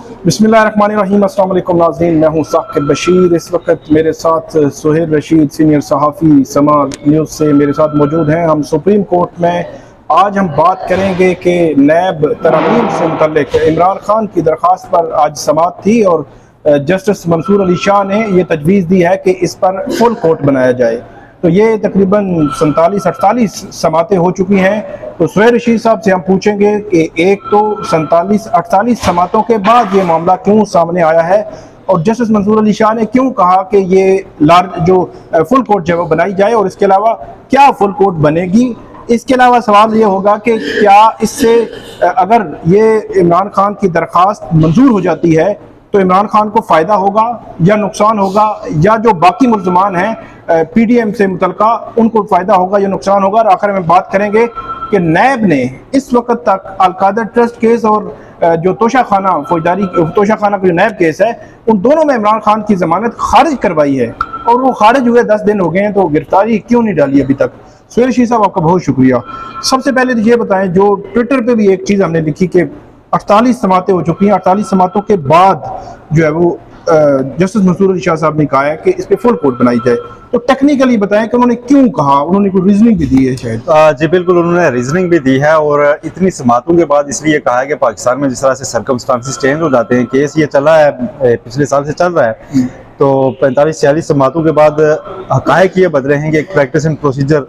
बिस्मिल्लाहिर्रहमानिर्रहीम। अस्सलाम वालेकुम नाज़रीन, मैं हूँ साकिब बशीर। इस वक्त मेरे साथ सुहेल रशीद सीनियर सहाफ़ी समाल न्यूज़ से मेरे साथ मौजूद हैं। हम सुप्रीम कोर्ट में आज हम बात करेंगे कि नैब तरमीम से मुतल्लिक इमरान खान की दरख्वास्त पर आज समाअत थी और जस्टिस मंसूर अली शाह ने ये तजवीज़ दी है कि इस पर फुल कोर्ट बनाया जाए। तो ये तकरीबन 47-48 समातें हो चुकी हैं। तो सुहेल रशीद साहब से हम पूछेंगे कि एक तो 47-48 समातों के बाद ये मामला क्यों सामने आया है और जस्टिस मंसूर अली शाह ने क्यों कहा कि ये जो फुल कोर्ट जो बनाई जाए और इसके अलावा क्या फुल कोर्ट बनेगी। इसके अलावा सवाल ये होगा कि क्या इससे अगर ये इमरान खान की दरख्वास्त मंजूर हो जाती है तो इमरान खान को फ़ायदा होगा या नुकसान होगा, या जो बाकी मुल्ज़मान हैं PDM से मुतल्लिका उनको फ़ायदा होगा या नुकसान होगा। और आखिर में बात करेंगे कि नैब ने इस वक्त तक अलकादर ट्रस्ट केस और जो तोशाखाना फौजदारी तोशाखाना का जो नैब केस है उन दोनों में इमरान खान की ज़मानत खारिज करवाई है और वो खारिज हुए 10 दिन हो गए हैं, तो गिरफ्तारी क्यों नहीं डाली अभी तक। सुहेल रशीद साहब आपका बहुत शुक्रिया। सबसे पहले तो ये बताएं, जो ट्विटर पर भी एक चीज़ हमने लिखी कि 48 समातें हो चुकी हैं, 48 समातों के बाद जो है वो जस्टिस मंसूर अली शाह साहब ने कहा है कि इस पे फुल कोर्ट बनाई जाए। तो टेक्निकली बताएं कि उन्होंने क्यों कहा, उन्होंने कोई रीजनिंग भी दी है शायद? जी बिल्कुल, उन्होंने रीजनिंग भी दी है और इतनी समातों के बाद इसलिए कहा है कि पाकिस्तान में जिस तरह से सर्कमस्टांसिस चेंज हो जाते हैं, केस ये चला है पिछले साल से चल रहा है, तो 45-46 समातों के बाद हकायक ये बदले हैं कि एक प्रैक्टिस एंड प्रोसीजर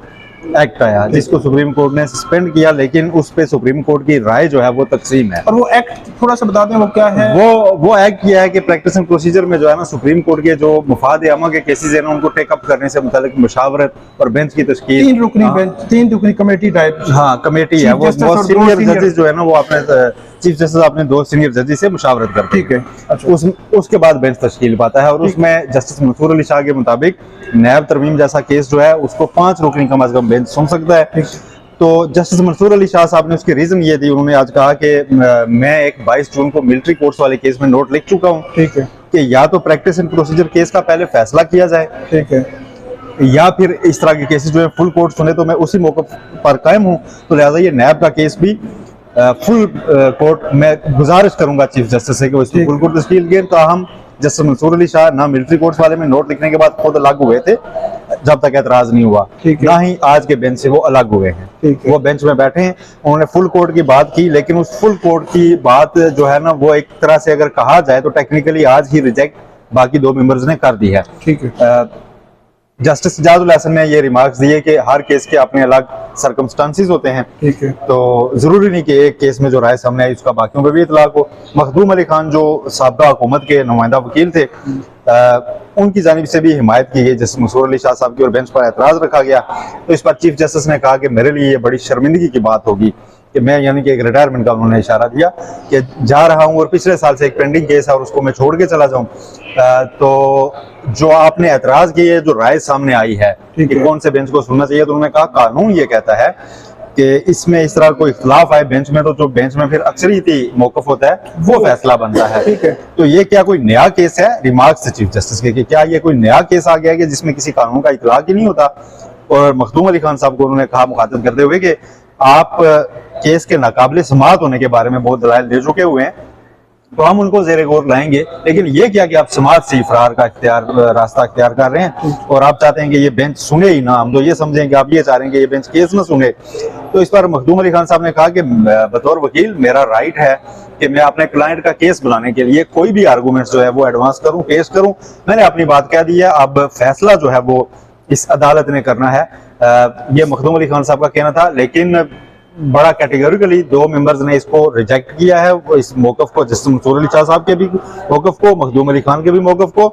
एक्ट आया जिसको सुप्रीम कोर्ट ने सस्पेंड किया, लेकिन उस पे सुप्रीम कोर्ट की राय जो है वो तकसीम है। और वो एक्ट थोड़ा सा बता दें वो क्या है? वो एक्ट किया है कि प्रैक्टिस एंड प्रोसीजर में जो है ना, सुप्रीम कोर्ट के जो मुफाद आमा के केसेस हैं उनको टेकअप करने से मुतालिक मुशावरत और बेंच की तश्कील, 3 रुकनी कमेटी टाइप। हाँ, कमेटी है वो सीनियर जजेस जो है ना, वो अपने चीफ जस्टिस अपने 2 सीनियर जजेस से मुशावरत करते हैं। ठीक है, अच्छा। उसके बाद बेंच तश्कील पाता है और उसमें जस्टिस मंसूर अली शाह के मुताबिक नैब तरमीम जैसा केस जो है उसको 5 रुकनी कम अज कम बेंच सुन सकता है। तो जस्टिस मंसूर अली शाह साहब ने उसकी रीजन ये दी, उन्होंने आज कहा कि मैं एक 22 जून को मिलिट्री कोर्ट्स वाले केस में नोट लिख चुका हूँ, ठीक है, कि या तो प्रैक्टिस एंड प्रोसीजर केस का पहले फैसला किया जाए, ठीक है, या फिर इस तरह के केसेस जो है फुल कोर्ट सुने, तो मैं उसी मौके पर कायम हूँ। तो लिहाजा ये नैब का केस भी फुल कोर्ट में गुजारिश करूंगा चीफ जस्टिस से कि वो इसको फुल कोर्ट तश्कील किए। ताहम जस्टिस मंसूर अली शाह ना मिलिट्री कोर्ट्स वाले में नोट लिखने के बाद खुद अलग हुए थे जब तक एतराज नहीं हुआ, ना ही आज के बेंच से वो अलग हुए हैं। वो बेंच में बैठे हैं, उन्होंने फुल कोर्ट की बात की, लेकिन उस फुल कोर्ट की बात जो है ना वो एक तरह से अगर कहा जाए तो टेक्निकली आज ही रिजेक्ट बाकी 2 मेंबर्स ने कर दी है। ठीक है। जस्टिस जाजुल हसन ने ये रिमार्क्स दिए कि हर केस के अपने अलग सर्कमस्टांसिस होते हैं, ठीक है, तो जरूरी नहीं कि एक केस में जो राय सामने आई उसका बाकियों पर भी इतलाक हो। मखदूम अली खान जो साबिक़ा हुकूमत के नुमाइंदा वकील थे, उनकी जानिब से भी हिमायत की गई जस्टिस मंसूर अली शाह साहब की और बेंच पर एतराज रखा गया। तो इस पर चीफ जस्टिस ने कहा कि मेरे लिए ये बड़ी शर्मिंदगी की बात होगी कि मैं, यानी कि एक रिटायरमेंट का उन्होंने इशारा दिया कि जा रहा हूं और पिछले साल से एक पेंडिंग केस है और उसको मैं छोड़ के चला जाऊं। तो जो आपने एतराज किया, जो राय सामने आई है कि कौन से बेंच को सुनना चाहिए, तो उन्होंने कहा कानून ये कहता है कि इसमें इस तरह कोई इख्तिलाफ आए बेंच में, तो जो बेंच में फिर अक्सरियती मौक़िफ़ होता है वो फैसला बनता है। ठीक है। तो ये क्या कोई नया केस है? रिमार्क्स से चीफ जस्टिस के कि क्या ये कोई नया केस आ गया है कि जिसमें किसी कानून का इतलाक ही नहीं होता? और मखदूम अली खान साहब को उन्होंने कहा मुखातिब करते हुए कि आप केस के नाकाबिले समाअत होने के बारे में बहुत दलाइल दे चुके हुए हैं, तो हम उनको ज़ेरे गौर लाएंगे, लेकिन ये क्या कि आप समाअत से इफरार का रास्ता इख्तियार कर रहे हैं और आप चाहते हैं कि ये बेंच सुने ही ना, हम तो ये समझें कि आप ये चाह रहे हैं कि ये बेंच केस ना सुने। तो इस पर मखदूम अली खान साहब ने कहा कि बतौर वकील मेरा राइट है कि मैं अपने क्लाइंट का केस बुलाने के लिए कोई भी आर्गूमेंट्स जो है वो एडवांस करूं, पेश करूं। मैंने अपनी बात कह दी है, अब फैसला जो है वो इस अदालत ने करना है। ये मखदूम अली खान साहब का कहना था, लेकिन बड़ा कैटेगोरिकली 2 मेंबर्स ने इसको रिजेक्ट किया है, इस मौक़िफ़ को, जस्टिस मंसूर अली शाह साहब के भी मौक़िफ़ को, मखदूम अली खान के भी मौक़िफ़ को।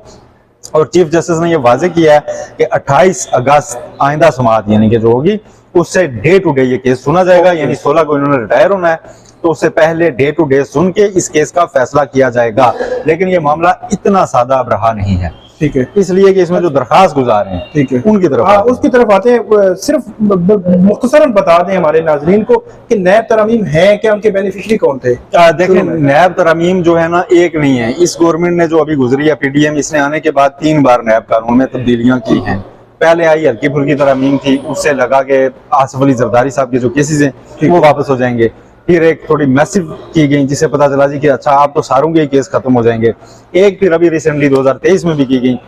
और चीफ जस्टिस ने यह वाज़ेह किया है कि 28 अगस्त आइंदा समाअत यानी कि जो होगी उससे डे टू डे ये केस सुना जाएगा, यानी 16 को इन्होंने रिटायर होना है, तो उससे पहले डे टू डे सुन के इस केस का फैसला किया जाएगा। लेकिन ये मामला इतना सादा अब रहा नहीं है, ठीक है, इसलिए कि इसमें जो दरखास्त गुजार हैं, ठीक है, उनकी तरफ उसकी तरफ आते हैं। सिर्फ मुख्तसरन बता दें हमारे नाज़रीन को कि नैब तरमीम है क्या, उनके बेनिफिशरी कौन थे? देखें, नैब तरमीम जो है ना एक नहीं है। इस गवर्नमेंट ने जो अभी गुजरी है PDM, इसने आने के बाद 3 बार नैब कानून में तब्दीलियां की हैं। पहले आई हल्की फुल्की तरमीम थी, उससे लगा के आसिफ अली जरदारी साहब के जो केसेस हैं वो वापस हो जाएंगे। फिर एक थोड़ी मैसिव की गई जिससे पता चला जी कि अच्छा आप तो सारों के केस खत्म हो जाएंगे। एक फिर अभी रिसेंटली 2023 में भी की गई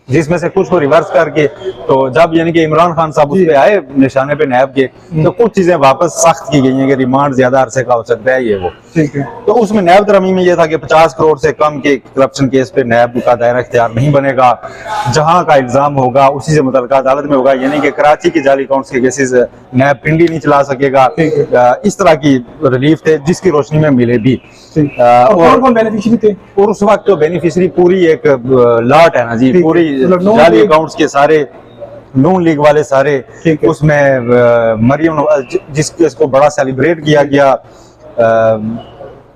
जिसमें से कुछ को रिवर्स करके, तो जब यानी कि इमरान खान साहब उस पे आए निशाने पे नैब के, तो कुछ चीजें वापस सख्त की गई हैं कि रिमांड ज्यादा अरसे का हो सकता है ये वो। ठीक है। तो उसमें नैब तरमीम में ये था कि 50 करोड़ से कम के करप्शन केस पे नैब का दायरा इख्तियार नहीं बनेगा, जहां का इल्जाम होगा उसी से मुतल्लिका अदालत में होगा, यानी कि कराची के जाली अकाउंट्स के केसेस नैब पिंडी नहीं चला सकेगा। इस तरह की रिलीफ थे जिसकी रोशनी में मिले भी। और कौन बेनिफिशियरी थे? और उस वक्त तो बेनिफिशियरी पूरी एक लाट है ना जी, पूरी जाली अकाउंट्स के सारे नून लीग वाले सारे, उसमें मरियम जिसको बड़ा सेलिब्रेट किया गया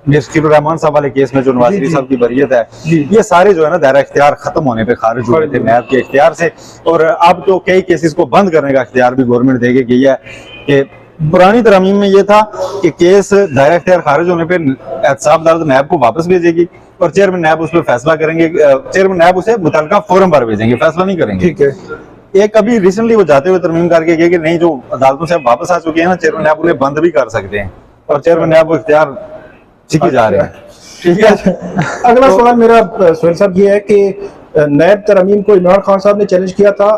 मुश्किल रहमान साहब वाले केस में जो नवाज शरीफ साहब की बरियत है, ये सारे जो है ना दायरा इख्तियार खत्म होने पे खारिज हुए थे नैब के इख्तियार से। और अब तो कई केसेस को बंद करने का इख्तियार भी गवर्नमेंट देके गई है कि पुरानी तरमीम में ये था कि केस दायरा इख्तियार खारिज होने पे एहतसाब अदालत नैब को वापस भेजेगी और चेयरमैन नैब उस पर फैसला करेंगे, चेयरमैन नैब उसे मुतल्लिका फोरम पर भेजेंगे, फैसला नहीं करेंगे। ठीक है। एक अभी रिसेंटली वो जाते हुए तरमीम करके गए कि नहीं, जो अदालतों से वापस आ चुके हैं ना, चेयरमैन नैब उन्हें बंद भी कर सकते हैं और चेयरमैन नैब को इख्तियार छिके जा रहे हैं। ठीक है। अगला सवाल मेरा सोहेल साहब ये है कि नैब तरमीम को इमरान खान साहब ने चैलेंज किया था।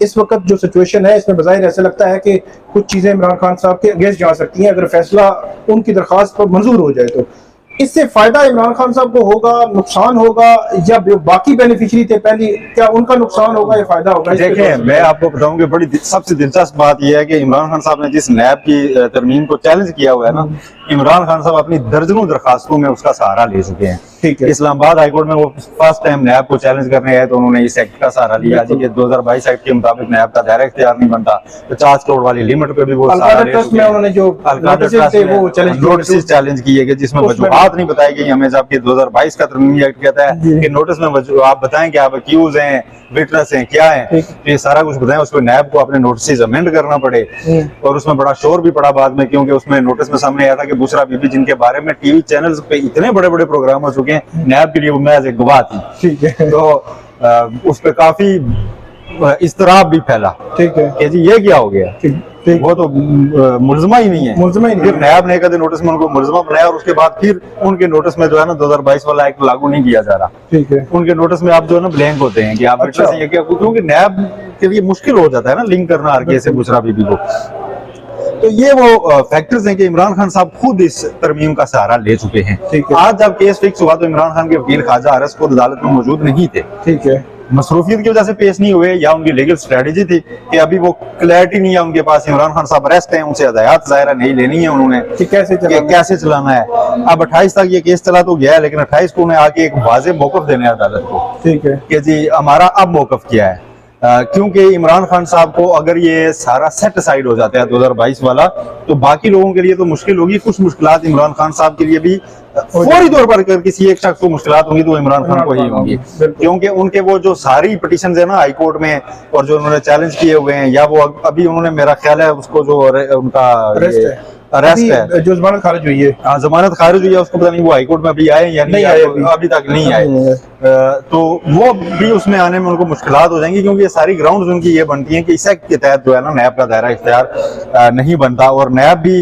इस वक्त जो सिचुएशन है इसमें बज़ाहिर ऐसा लगता है कि कुछ चीजें इमरान खान साहब के अगेंस्ट जा सकती हैं अगर फैसला उनकी दरख्वास्त पर मंजूर हो जाए। तो इससे फायदा इमरान खान साहब को होगा, नुकसान होगा, या बाकी बेनिफिशियरी थे पहले, क्या उनका नुकसान होगा या फायदा होगा? देखिए, मैं आपको बताऊं कि बड़ी सबसे दिलचस्प बात यह है कि इमरान खान साहब ने जिस नैब की तरमीम को चैलेंज किया हुआ है ना, इमरान खान साहब अपनी दर्जनों दरखास्तों में उसका सहारा ले चुके हैं। ठीक है। इस्लामाबाद हाईकोर्ट में वो फर्स्ट टाइम नैब को चैलेंज करने आए तो उन्होंने इस एक्ट का सहारा लिया जी कि 2022 एक्ट के मुताबिक नैब का दायरा इख्तियार नहीं बनता। 50 करोड़ वाली लिमिट पे भी वो सहारा ले चुके हैं। उन्होंने जो नोटिस चैलेंज किए गए जिसमें वजूहात नहीं बताई गई हमें, जबकि 2022 का तरमीमी एक्ट कहता है कि नोटिस में आप बताएं कि आप अक्यूज हैं, विटनेस हैं, क्या है, तो ये सारा कुछ बताएं। उसमें नैब को अपने नोटिस अमेंड करना पड़े और उसमें बड़ा शोर भी पड़ा बाद में, क्योंकि उसमें नोटिस में सामने आया था कि बुशरा बीबी जिनके बारे में टीवी चैनल्स पे इतने बड़े बड़े प्रोग्राम हो चुके हैं, नैब के लिए वो महज एक गवाह थी। ठीक है। तो उस पे काफी इस्तराब भी फैला। ठीक है कि जी ये क्या हो गया, वो तो मुलजमा ही नहीं है, मुलजमा ही नहीं। फिर नैब ने कदे नोटिस में उनको मुलजमा बनाया और उसके बाद फिर उनके नोटिस में जो है ना 2022 वाला एक्ट लागू नहीं किया जा रहा। ठीक है। उनके नोटिस में आप जो है ना ब्लैंक होते हैं कि आप क्योंकि नैब के लिए मुश्किल हो जाता है ना लिंक करना हर केस से बुशरा बीबी को। तो ये वो फैक्टर्स हैं कि इमरान खान साहब खुद इस तरमीम का सहारा ले चुके हैं। आज जब केस फिक्स हुआ तो इमरान खान के वकील ख्वाजा आरस खुद अदालत में मौजूद नहीं थे। ठीक है। मसरूफियत की वजह से पेश नहीं हुए या उनकी लीगल स्ट्रेटेजी थी कि अभी वो क्लैरिटी नहीं है उनके पास, इमरान खान साहब अरेस्ट हैं, उनसे हदायत ज़ाहिर नहीं लेनी है उन्होंने कि कैसे चलाना है। अब 28 तक ये केस चला तो गया है, लेकिन 28 को उन्हें आके एक वाज़ेह मौक़िफ़ देने हैं अदालत को। ठीक है कि जी हमारा अब मौक़िफ़ क्या है, क्योंकि इमरान खान साहब को अगर ये सारा सेट असाइड हो जाता है 2022 वाला, तो बाकी लोगों के लिए तो मुश्किल होगी। कुछ मुश्किलात इमरान खान साहब के लिए भी फौरी तौर पर अगर किसी एक शख्स को मुश्किलात होंगी तो इमरान खान को ही होंगी, क्योंकि उनके वो जो सारी पिटीशन है ना हाई कोर्ट में और जो उन्होंने चैलेंज किए हुए हैं, या वो अभी उन्होंने मेरा ख्याल है उसको जो उनका अरेस्ट है, जो जमानत खारिज हुई है, हाँ जमानत खारिज हुई है, उसको पता नहीं वो हाईकोर्ट में अभी आए या नहीं आए, अभी तक नहीं आए। तो वो भी उसमें आने में उनको मुश्किलात हो जाएंगी, क्योंकि ये सारी ग्राउंड्स उनकी ये बनती हैं कि इस एक्ट के तहत जो है ना नैब का दायरा इख्तियार नहीं बनता और नैब भी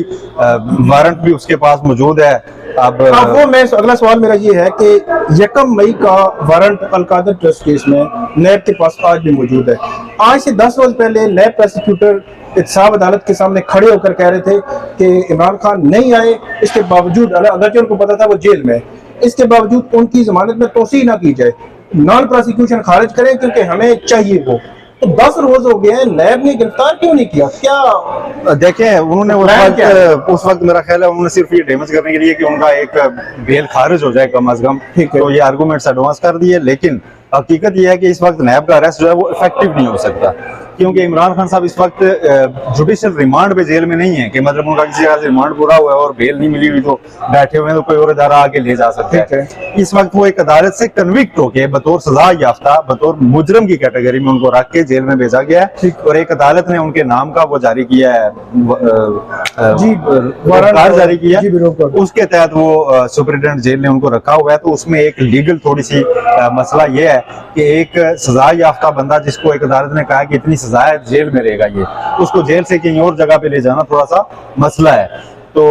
वारंट भी उसके पास मौजूद है। अब वो मैं अगला सवाल मेरा ये है कि 1 मई का वारंट अलकादर ट्रस्ट केस में नैब के पास आज भी मौजूद है। आज से 10 रोज पहले नैब प्रोसिक्यूटर एहतसाब अदालत के सामने खड़े होकर कह रहे थे कि इमरान खान नहीं आए, इसके बावजूद अगरचे उनको पता था वो जेल में, इसके बावजूद उनकी जमानत में तोसी ना की जाए, नॉन प्रोसिक्यूशन खारिज करें क्योंकि हमें चाहिए वो। तो 10 रोज हो गए हैं, नैब ने गिरफ्तार क्यों नहीं किया? क्या देखें उन्होंने उस वक्त मेरा ख्याल है उन्होंने सिर्फ ये डैमेज करने के लिए कि उनका एक बेल खारिज हो जाए कम अज कम, तो ये आर्गूमेंट्स एडवांस कर दिए। लेकिन हकीकत यह है कि इस वक्त नैब का अरेस्ट जो है वो इफेक्टिव नहीं हो सकता, क्योंकि इमरान खान साहब इस वक्त जुडिशियल रिमांड पे जेल में नहीं है कि मतलब उनका किसी जगह से रिमांड पूरा हुआ है और बेल नहीं मिली हुई तो बैठे हुए हैं, तो कोई और इदारा आके ले जा सकता है। इस वक्त वो एक अदालत से कन्विक्ट होके बतौर सजा याफ्ता बतौर मुजरम की कैटेगरी में उनको रख के जेल में भेजा गया है और एक अदालत ने उनके नाम का वो जारी किया है, वारंट जारी किया, उसके तहत वो सुपरिटेंडेंट जेल ने उनको रखा हुआ है। तो उसमें एक लीगल थोड़ी सी मसला ये है कि एक सजा याफ्ता बंदा जिसको एक अदालत ने कहा कि इतनी सजा है जेल में रहेगा, ये उसको जेल से कहीं और जगह पे ले जाना थोड़ा सा मसला है। तो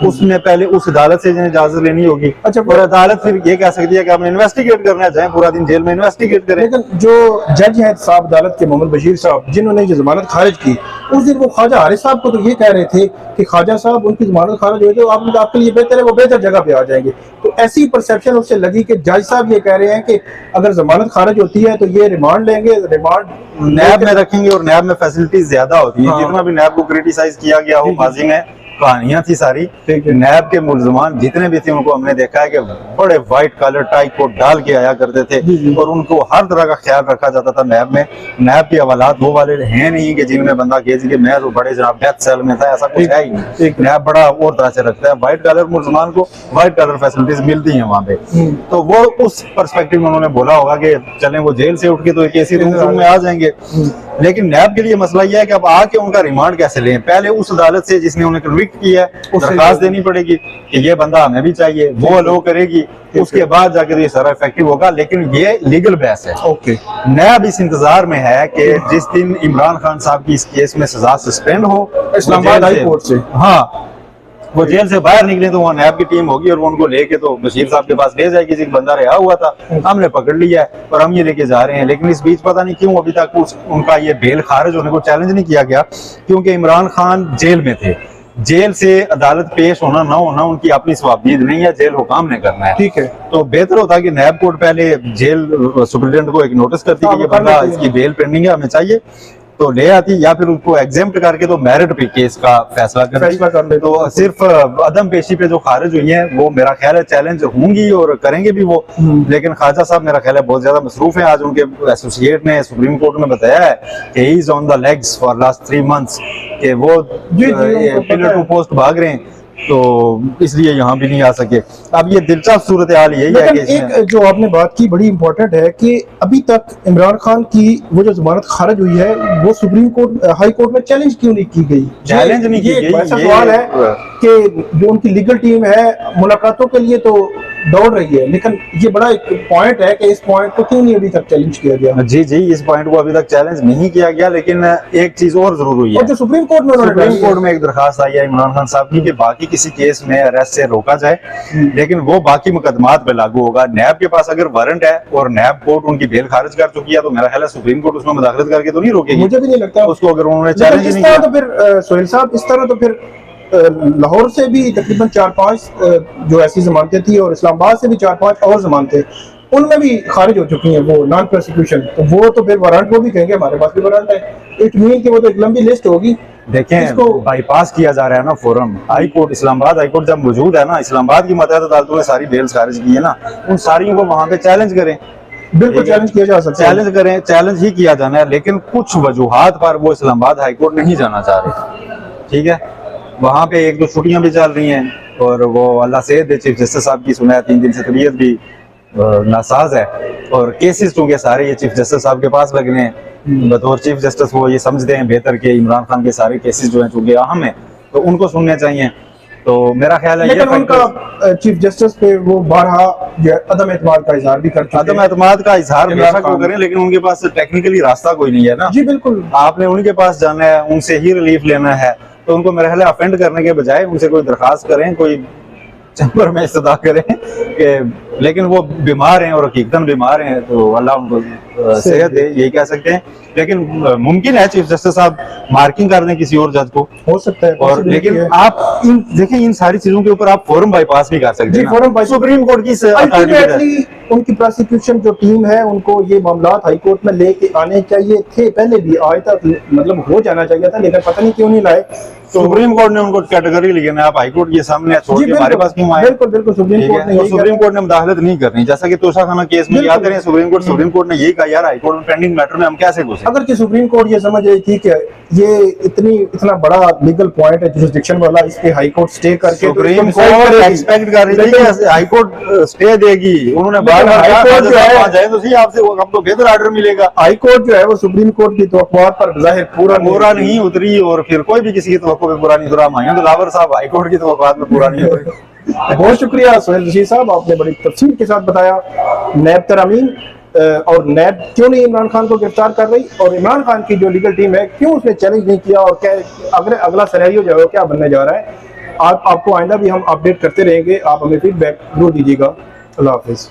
उसमें पहले उस अदालत से इजाजत लेनी होगी। अच्छा, और अदालत फिर ये कह सकती है कि आपने इन्वेस्टिगेट करना चाहें, पूरा दिन जेल में इन्वेस्टिगेट करें। लेकिन जो जज हैं साहब अदालत के मोहम्मद बशीर साहब, जिन्होंने ये जमानत खारिज की, उस दिन वो ख्वाजा हारिस साहब को तो ये कह रहे थे कि ख्वाजा साहब उनकी जमानत खारिज हुई तो आपके लिए बेहतर है, वो बेहतर जगह पे आ जाएंगे। तो ऐसी परसेप्शन उससे लगी कि जज साहब ये कह रहे हैं कि अगर जमानत खारिज होती है तो ये रिमांड लेंगे, रिमांड नैब में रखेंगे और नैब में फैसिलिटीज ज्यादा होती है। हाँ। जितना भी नैब को क्रिटिसाइज किया गया हो, माजी में कहानियां थी सारी। ठीक है। नैब के मुलजमान जितने भी थे उनको हमने देखा है कि बड़े व्हाइट कलर टाई कोट डाल के आया करते थे और उनको हर तरह का ख्याल रखा जाता था नैब में। नैब के हवालात वो वाले हैं नहीं कि जिनमें बंदा कहे कि मैं तो बड़े जनाब डेथ सेल में था, ऐसा कुछ है ही नहीं। नैब बड़ा और तरह से रखता है। व्हाइट कलर मुलजमान को व्हाइट कलर फैसिलिटीज मिलती हैं वहाँ पे। तो वो उस पर्सपेक्टिव में उन्होंने बोला होगा कि चलें वो जेल से उठ के तो एक ऐसी रूम में आ जाएंगे। लेकिन नैब के लिए मसला यह है कि अब आके उनका रिमांड कैसे लें। पहले उस अदालत से जिसने उन्हें कन्विक्ट किया है दरखास्त देनी पड़ेगी कि ये बंदा हमें भी चाहिए, वो अलो करेगी, उसके बाद जाकर तो ये सारा इफेक्टिव होगा। लेकिन ये लीगल बहस है। ओके, नैब इस इंतजार में है कि जिस दिन इमरान खान साहब की इस केस में सजा सस्पेंड हो इस्लामाबाद हाई कोर्ट से, हाँ, वो जेल से बाहर निकले तो वहाँ नैब की टीम होगी और वो उनको लेके तो बशीर साहब के पास ले जाएगी। जिस बंदा रिहा हुआ था हमने पकड़ लिया है और हम ये लेके जा रहे हैं। लेकिन इस बीच पता नहीं क्यों अभी तक उनका ये बेल खारिज होने को चैलेंज नहीं किया गया, क्योंकि इमरान खान जेल में थे। जेल से अदालत पेश होना ना होना उनकी अपनी स्वाबदीद नहीं है, जेल हुकाम ने करना है। ठीक है। तो बेहतर होता कि नैब कोर्ट पहले जेल सुप्रिटेंडेंट को एक नोटिस करती कि ये बंदा इसकी बेल पेंडिंग है, हमें चाहिए, तो ले आती, या फिर उसको एग्जेम्प्ट करके तो मेरिट पे केस का फैसला कर। तो सिर्फ अदम पेशी पे जो खारिज हुई है वो मेरा ख्याल है चैलेंज होंगी और करेंगे भी वो। लेकिन ख्वाजा साहब मेरा ख्याल है बहुत ज्यादा मसरूफ है। आज उनके एसोसिएट ने सुप्रीम कोर्ट में बताया है कि he is on the legs for last 3 months, कि वो पिलर टू पोस्ट भाग रहे हैं, तो इसलिए यहाँ भी नहीं आ सके। अब ये दिलचस्प सूरत हाल यही है कि एक जो आपने बात की बड़ी इंपॉर्टेंट है कि अभी तक इमरान खान की वो जो जमानत खारिज हुई है वो सुप्रीम कोर्ट हाई कोर्ट में चैलेंज क्यों नहीं की गई? चैलेंज नहीं की गई। ऐसा सवाल है कि जो उनकी लीगल टीम है मुलाकातों के लिए तो दौड़ रही है, लेकिन ये बड़ा एक पॉइंट है कि इस पॉइंट को क्यों नहीं अभी तक चैलेंज किया गया? जी जी, इस पॉइंट को अभी तक चैलेंज नहीं किया गया। लेकिन एक चीज और जरूर हुई है, और जो सुप्रीम कोर्ट में एक दरखास्त आई है इमरान खान साहब की कि बाकी किसी केस में अरेस्ट से रोका जाए, लेकिन वो बाकी मुकदमात पे लागू होगा। नैब के पास अगर वारंट है और नैब कोर्ट उनकी बेल खारिज कर चुकी है तो मेरा ख्याल है सुप्रीम कोर्ट उसमें मुदाखलत करके तो नहीं रोकेगी। मुझे भी नहीं लगता उसको, अगर उन्होंने चैलेंज नहीं किया तो फिर सोहेल साहब इस तरह तो फिर लाहौर से भी तकरीबन 4-5 जो ऐसी जमानतें थी और इस्लामाबाद से भी 4-5 और जमानतें उनमें भी खारिज हो चुकी हैं वो नॉन प्रोसिक्यूशन। तो वो तो फिर वारंट वो भी कहेंगे हमारे पास भी वारंट है, इट मीन कि वो तो एक लंबी लिस्ट होगी। देखें, इसको बाईपास किया जा रहा है ना forum. High court, Islamabad high court जब मौजूद है ना, इस्लामाबाद की मतहत अदालतों ने सारी बेल्स खारिज की है ना, उन सारियों को वहां पे चैलेंज करें। बिल्कुल चैलेंज किया जा सकता है, चैलेंज करें, चैलेंज ही किया जाना है। लेकिन कुछ वजूहात पर वो इस्लामाबाद हाई कोर्ट नहीं जाना चाह रहे। ठीक है, वहाँ पे एक दो छुट्टियां भी चल रही हैं और वो अल्लाह सेहत दे चीफ जस्टिस साहब की सुना है 3 दिन से तबीयत भी नासाज है और केसेस चूंकि सारे ये चीफ जस्टिस साहब के पास लगने हैं। बतौर चीफ जस्टिस वो ये समझते हैं बेहतर कि इमरान खान के सारे केसेस जो हैं चूंकि अहम है तो उनको सुनने चाहिए। तो मेरा ख्याल है लेकिन उनका चीफ जस्टिस पे वो बारहा अदम एतमाद का इजहार भी करते हैं। अदम एतमाद का इजहार बेशक वो करें, लेकिन उनके पास टेक्निकली रास्ता कोई नहीं है ना। जी बिल्कुल, आपने उनके पास जाना है, उनसे ही रिलीफ लेना है, तो उनको मेरे ख्याल है अफेंड करने के बजाय उनसे कोई दरखास्त करें, कोई चैम्बर में इस्तदा करें कि लेकिन वो बीमार हैं और हकीकतन बीमार हैं तो अल्लाह उनको सेहत दे, यही कह सकते हैं। लेकिन मुमकिन है चीफ जस्टिस साहब मार्किंग कर दें किसी और जज को, हो सकता है। और लेकिन आप देखें इन सारी चीजों के ऊपर आप फॉरम बाईपास भी कर सकते हैं। सुप्रीम कोर्ट की उनकी प्रोसिक्यूशन जो टीम है उनको ये मामला हाई कोर्ट में लेके आने चाहिए थे, पहले भी आज तक मतलब हो जाना चाहिए था, लेकिन पता नहीं क्यों नहीं लाए। तो सुप्रीम कोर्ट ने उनको कैटेगरी ली है, आप हाई कोर्ट के सामने छोड़ के हमारे पास क्यों आए? बिल्कुल बिल्कुल, सुप्रीम कोर्ट ने मुदाखलत नहीं करनी, जैसा कि तोशाखाना केस में याद करें सुप्रीम कोर्ट ने यही कहा यार हाई कोर्ट में पेंडिंग मैटर में हम कैसे घुसे। अगर कि सुप्रीम कोर्ट ये समझ रही थी कि ये इतना बड़ा लीगल पॉइंट है जुरिसडिक्शन वाला, इसके हाई कोर्ट स्टे करके सुप्रीम कोर्ट एक्सपेक्ट कर रही थी कि हाई कोर्ट स्टे देगी। उन्होंने आपसे आपको बेहतर ऑर्डर मिलेगा। हाई कोर्ट जो है वो सुप्रीम कोर्ट की तवक्कुआत पर ज़ाहिर पूरा नहीं उतरी और फिर कोई भी किसी की तवक्को पे पूरा नहीं उतरा। माहिया दिलावर साहब हाई कोर्ट की तवक्कुआत में पूरा नहीं उतरी। बहुत शुक्रिया सोहेल रशीद साहब, आपने बड़ी तफसील के साथ बताया नैब तरामीम और नैब क्यों नहीं इमरान खान को गिरफ्तार कर रही और इमरान खान की जो लीगल टीम है क्यों उसने चैलेंज नहीं किया और क्या अगला सिनेरियो जो है क्या बनने जा रहा है। आपको आइंदा भी हम अपडेट करते रहेंगे, आप हमें फीडबैक जरूर दीजिएगा। अल्लाह हाफिज़।